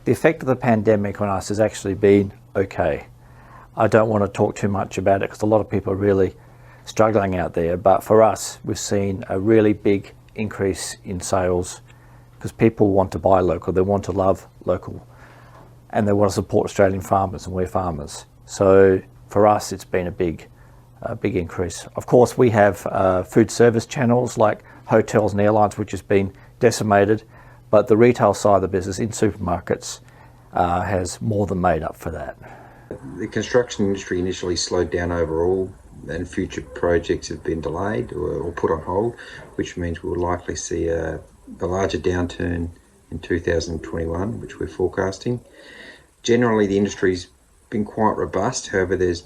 The effect of the pandemic on us has actually been okay. I don't want to talk too much about it because a lot of people are really struggling out there, but for us, we've seen a really big increase in sales because people want to buy local, they want to love local, and they want to support Australian farmers, and we're farmers. So for us, it's been a big increase. Of course, we have food service channels like hotels and airlines, which has been decimated, but the retail side of the business in supermarkets has more than made up for that. The construction industry initially slowed down overall, and future projects have been delayed or put on hold, which means we'll likely see a larger downturn in 2021, which we're forecasting. Generally, the industry's been quite robust. However, there's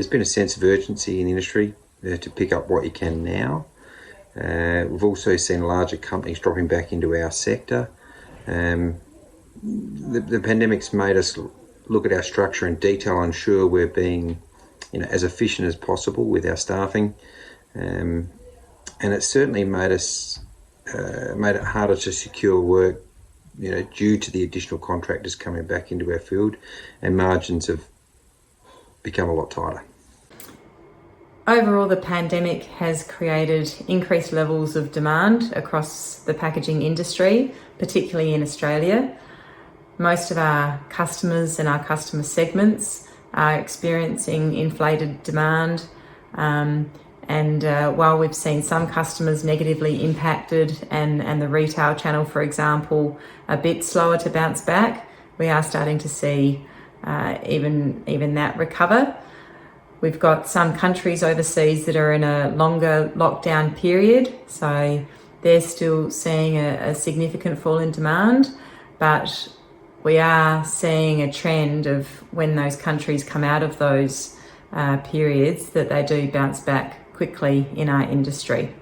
been a sense of urgency in the industry to pick up what you can now. We've also seen larger companies dropping back into our sector. The pandemic's made us look at our structure in detail, ensure we're being as efficient as possible with our staffing. And it certainly made it harder to secure work, due to the additional contractors coming back into our field, and margins have become a lot tighter. Overall, the pandemic has created increased levels of demand across the packaging industry, particularly in Australia. Most of our customers and our customer segments are experiencing inflated demand. While we've seen some customers negatively impacted and the retail channel, for example, a bit slower to bounce back, we are starting to see even that recover. We've got some countries overseas that are in a longer lockdown period, so they're still seeing a significant fall in demand, but we are seeing a trend of when those countries come out of those periods that they do bounce back quickly in our industry.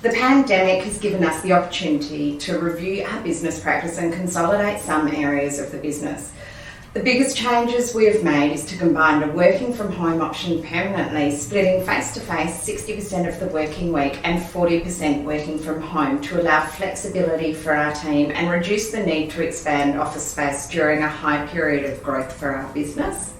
The pandemic has given us the opportunity to review our business practice and consolidate some areas of the business. The biggest changes we have made is to combine a working from home option permanently, splitting face-to-face 60% of the working week and 40% working from home to allow flexibility for our team and reduce the need to expand office space during a high period of growth for our business.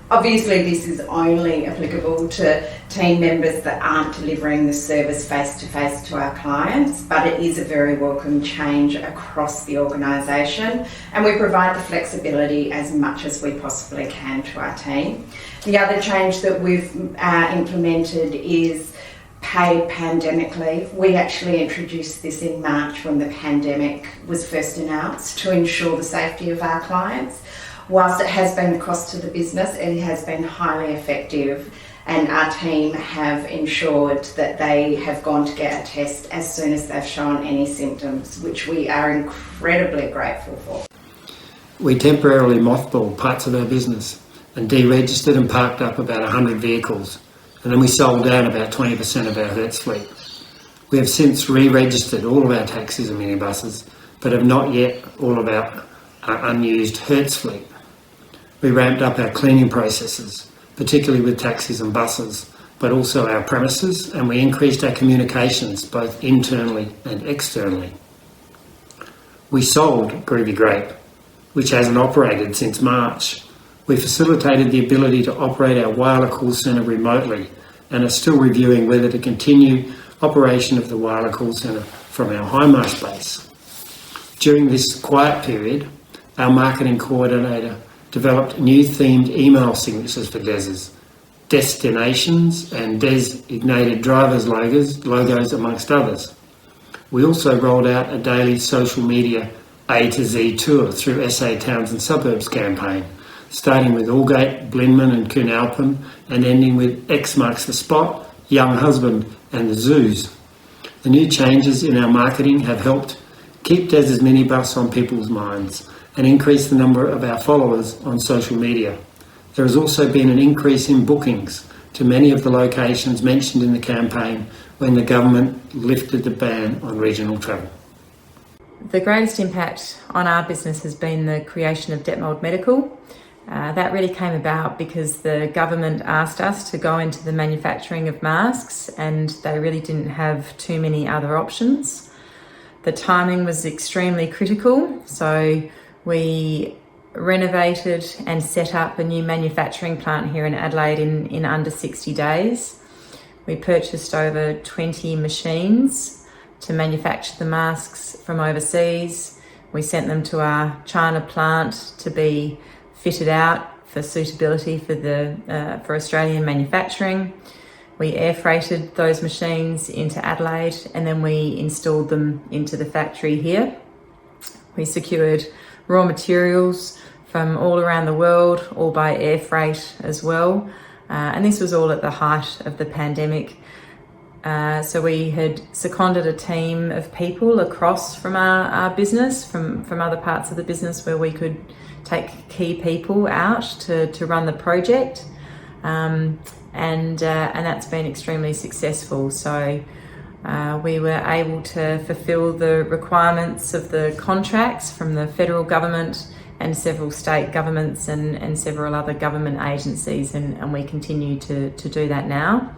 Obviously, this is only applicable to team members that aren't delivering the service face-to-face to our clients, but it is a very welcome change across the organisation, and we provide the flexibility as much as we possibly can to our team. The other change that we've implemented is paid pandemic leave. We actually introduced this in March when the pandemic was first announced to ensure the safety of our clients. Whilst it has been a cost to the business, it has been highly effective, and our team have ensured that they have gone to get a test as soon as they've shown any symptoms, which we are incredibly grateful for. We temporarily mothballed parts of our business and deregistered and parked up about 100 vehicles, and then we sold down about 20% of our Hertz fleet. We have since re-registered all of our taxis and minibuses, but have not yet all of our unused Hertz fleet. We ramped up our cleaning processes, particularly with taxis and buses, but also our premises, and we increased our communications both internally and externally. We sold Groovy Grape, which hasn't operated since March. We facilitated the ability to operate our Whyalla call centre remotely and are still reviewing whether to continue operation of the Whyalla call centre from our Hindmarsh base. During this quiet period, our marketing coordinator developed new themed email signatures for DESs, destinations and designated drivers logos amongst others. We also rolled out a daily social media A to Z tour through SA Towns and Suburbs campaign, starting with Aldgate, Blinman and Coonalpin and ending with X Marks the Spot, Young Husband and the Zoos. The new changes in our marketing have helped keep Des's minibus on people's minds and increase the number of our followers on social media. There has also been an increase in bookings to many of the locations mentioned in the campaign when the government lifted the ban on regional travel. The greatest impact on our business has been the creation of Detmold Medical. That really came about because the government asked us to go into the manufacturing of masks, and they really didn't have too many other options. The timing was extremely critical, so we renovated and set up a new manufacturing plant here in Adelaide in under 60 days. We purchased over 20 machines to manufacture the masks from overseas. We sent them to our China plant to be fitted out for suitability for Australian manufacturing. We air freighted those machines into Adelaide, and then we installed them into the factory here. We secured raw materials from all around the world, all by air freight as well. And this was all at the height of the pandemic. So we had seconded a team of people across from our business, from other parts of the business where we could take key people out to run the project. And that's been extremely successful. So we were able to fulfill the requirements of the contracts from the federal government and several state governments and several other government agencies, and we continue to do that now.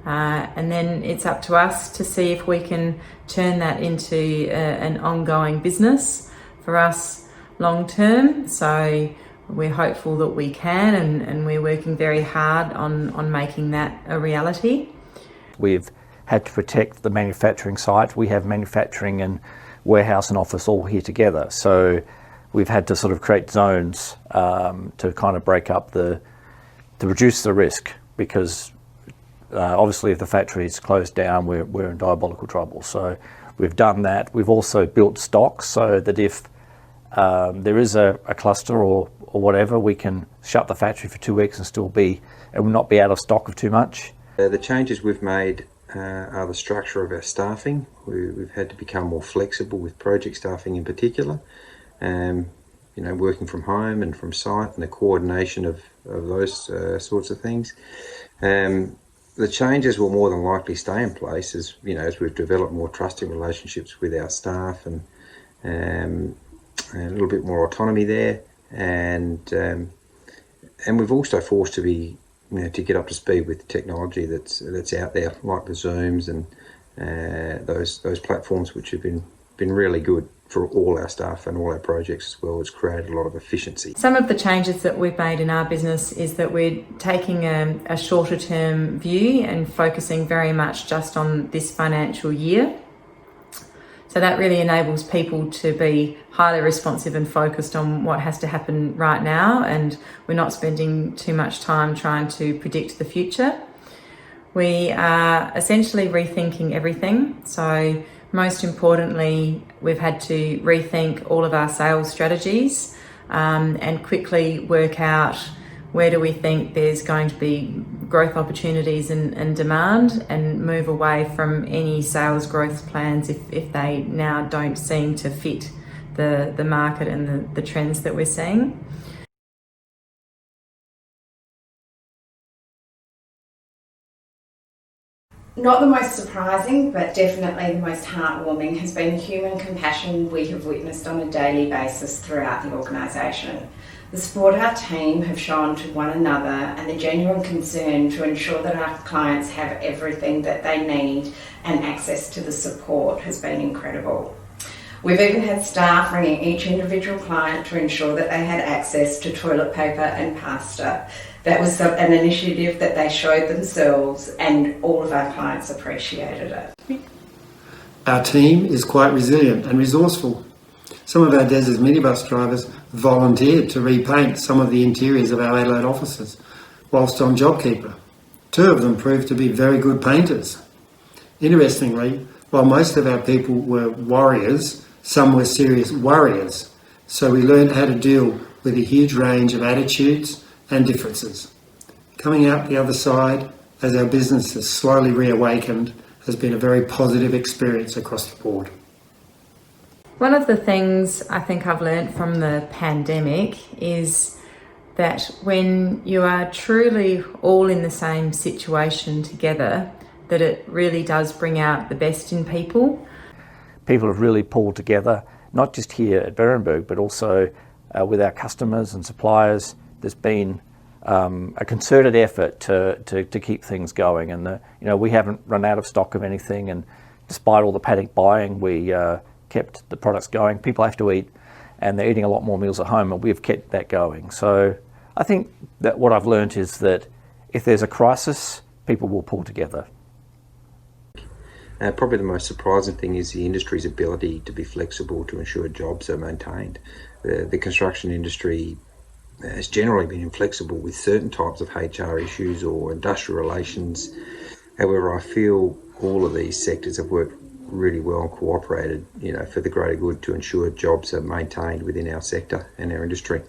And then it's up to us to see if we can turn that into an ongoing business for us long term. So we're hopeful that we can, and we're working very hard on making that a reality. We've had to protect the manufacturing site. We have manufacturing and warehouse and office all here together. So we've had to sort of create zones to kind of break up to reduce the risk, because obviously if the factory is closed down, we're in diabolical trouble. So we've done that. We've also built stocks so that if there is a cluster or whatever, we can shut the factory for 2 weeks and not be out of stock of too much. The changes we've made are the structure of our staffing. We've had to become more flexible with project staffing in particular. Working from home and from site, and the coordination of those sorts of things. The changes will more than likely stay in place as we've developed more trusting relationships with our staff and a little bit more autonomy there, and we've also forced to be to get up to speed with technology that's out there, like the Zooms and those platforms, which have been really good for all our staff and all our projects as well. It's created a lot of efficiency. Some of the changes that we've made in our business is that we're taking a shorter term view and focusing very much just on this financial year. So that really enables people to be highly responsive and focused on what has to happen right now, and we're not spending too much time trying to predict the future. We are essentially rethinking everything. So most importantly, we've had to rethink all of our sales strategies and quickly work out where do we think there's going to be growth opportunities and demand, and move away from any sales growth plans if they now don't seem to fit the market and the trends that we're seeing. Not the most surprising, but definitely the most heartwarming has been the human compassion we have witnessed on a daily basis throughout the organisation. The support our team have shown to one another and the genuine concern to ensure that our clients have everything that they need and access to the support has been incredible. We've even had staff ringing each individual client to ensure that they had access to toilet paper and pasta. That was an initiative that they showed themselves, and all of our clients appreciated it. Our team is quite resilient and resourceful. Some of our Des's minibus drivers volunteered to repaint some of the interiors of our Adelaide offices whilst on JobKeeper. 2 of them proved to be very good painters. Interestingly, while most of our people were warriors, some were serious worriers. So we learned how to deal with a huge range of attitudes and differences. Coming out the other side as our business has slowly reawakened has been a very positive experience across the board. One of the things I think I've learned from the pandemic is that when you are truly all in the same situation together, that it really does bring out the best in people. People have really pulled together, not just here at Berenberg, but also with our customers and suppliers. there's been a concerted effort to keep things going, and we haven't run out of stock of anything, and despite all the panic buying, we kept the products going. People have to eat, and they're eating a lot more meals at home, and we've kept that going. So I think that what I've learned is that if there's a crisis, people will pull together. Probably the most surprising thing is the industry's ability to be flexible to ensure jobs are maintained. The construction industry has generally been inflexible with certain types of HR issues or industrial relations. However, I feel all of these sectors have worked really well and cooperated, for the greater good to ensure jobs are maintained within our sector and our industry.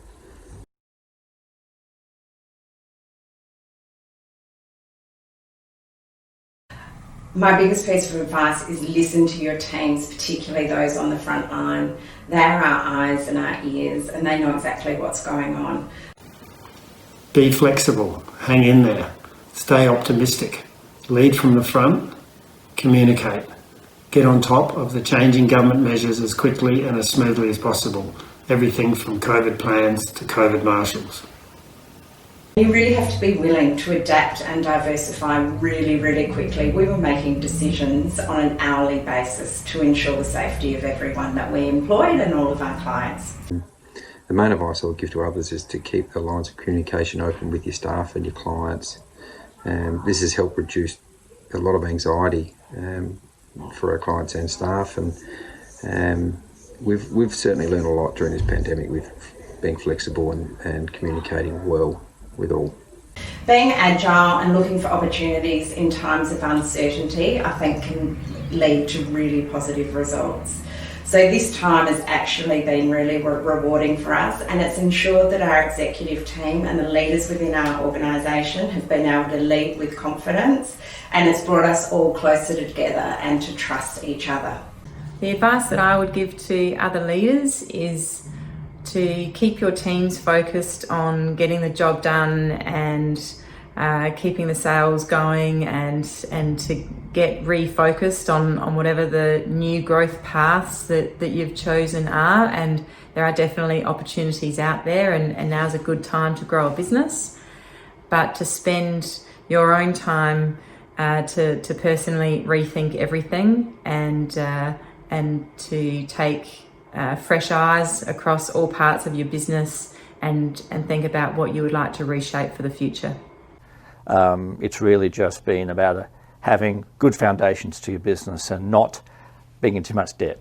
My biggest piece of advice is listen to your teams, particularly those on the front line. They are our eyes and our ears, and they know exactly what's going on. Be flexible, hang in there, stay optimistic, lead from the front, communicate, get on top of the changing government measures as quickly and as smoothly as possible. Everything from COVID plans to COVID marshals. You really have to be willing to adapt and diversify really, really quickly. We were making decisions on an hourly basis to ensure the safety of everyone that we employed and all of our clients. The main advice I would give to others is to keep the lines of communication open with your staff and your clients. This has helped reduce a lot of anxiety for our clients and staff, and we've certainly learned a lot during this pandemic with being flexible and communicating well with all. Being agile and looking for opportunities in times of uncertainty, I think, can lead to really positive results. So this time has actually been really rewarding for us, and it's ensured that our executive team and the leaders within our organisation have been able to lead with confidence, and it's brought us all closer together and to trust each other. The advice that I would give to other leaders is to keep your teams focused on getting the job done and keeping the sales going, and to get refocused on whatever the new growth paths that you've chosen are. And there are definitely opportunities out there, and now's a good time to grow a business. But to spend your own time to personally rethink everything, and to take fresh eyes across all parts of your business, and think about what you would like to reshape for the future. It's really just been about having good foundations to your business and not being in too much debt.